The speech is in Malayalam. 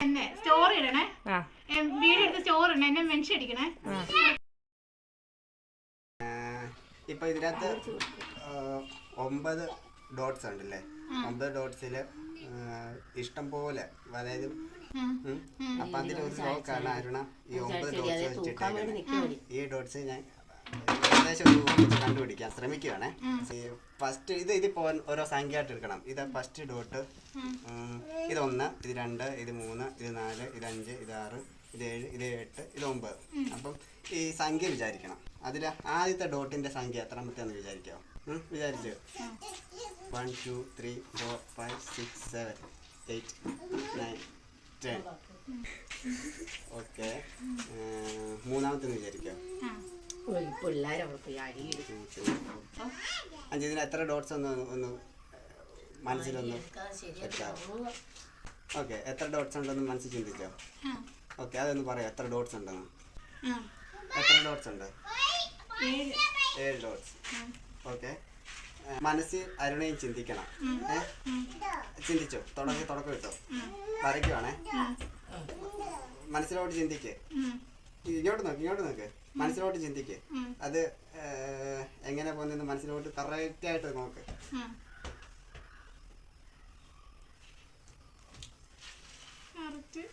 എന്നെ സ്റ്റോറി ഇടണേ, വീഡിയോ എടുത്ത് സ്റ്റോറി ഇടണേ, എന്നെ മെൻഷൻ അടിക്കണേ. ഇപ്പൊ ഇതിനകത്ത് 9 ഡോട്ട്സ് ഉണ്ടല്ലേ. 9 ഡോട്ട്സില് ഇഷ്ടം പോലെ, അതായത് അപ്പൊ അതിലൊരു ഡോട്ടാണ് അരുണ ഈ 9 ഡോട്ട്സ് വെച്ചിട്ടേക്കുന്നത്. ഈ ഡോട്ട്സ് ഞാൻ ഏകദേശം കണ്ടുപിടിക്കാൻ ശ്രമിക്കുകയാണേ. ഫസ്റ്റ് ഇതിപ്പോ ഓരോ സംഖ്യ ആയിട്ട് എടുക്കണം. ഇത് ഫസ്റ്റ് ഡോട്ട്, ഇത് 1, ഇത് 2, ഇത് 3, ഇത് 4, ഇത് 5, ഇത് 6, ഇത് 7, ഇത് 8, ഇത് 9. അപ്പം ഈ സംഖ്യ വിചാരിക്കണം. അതിൽ ആദ്യത്തെ ഡോട്ടിന്റെ സംഖ്യ എത്രാമത്തെന്ന് വിചാരിക്കാമോ? വിചാരിച്ചു. 1 2 3 4 5 6 7 8 9 10. ഓക്കെ, മൂന്നാമത്തെ വിചാരിക്കാം. 5. ഇതിന് എത്ര ഡോട്ട്സ് ഒന്ന് മനസ്സിലൊന്ന് വെച്ചാവും. ഓക്കെ, എത്ര ഡോട്ട്സ് ഉണ്ടെന്ന് മനസ്സിൽ ചിന്തിച്ചോ? ഓക്കെ, അതൊന്ന് പറയാം. എത്ര ഡോട്ട്സ് ഉണ്ടെന്ന്? എത്ര ഡോട്ട്സ് ഉണ്ട്? 7 ഡോട്ട്സ്. ഓക്കെ, മനസ്സിൽ അരുണയും ചിന്തിക്കണം. ചിന്തിച്ചോ? തുടക്കം കിട്ടോ? വരയ്ക്കുവാണേ. മനസ്സിലോട്ട് ചിന്തിക്ക്. ഇങ്ങോട്ട് നോക്ക്. മനസ്സിലോട്ട് ചിന്തിക്ക്. അത് എങ്ങനെ പോകുന്നെന്ന് മനസ്സിലോട്ട് കറക്റ്റ് ആയിട്ട് നോക്ക്. കറക്റ്റ്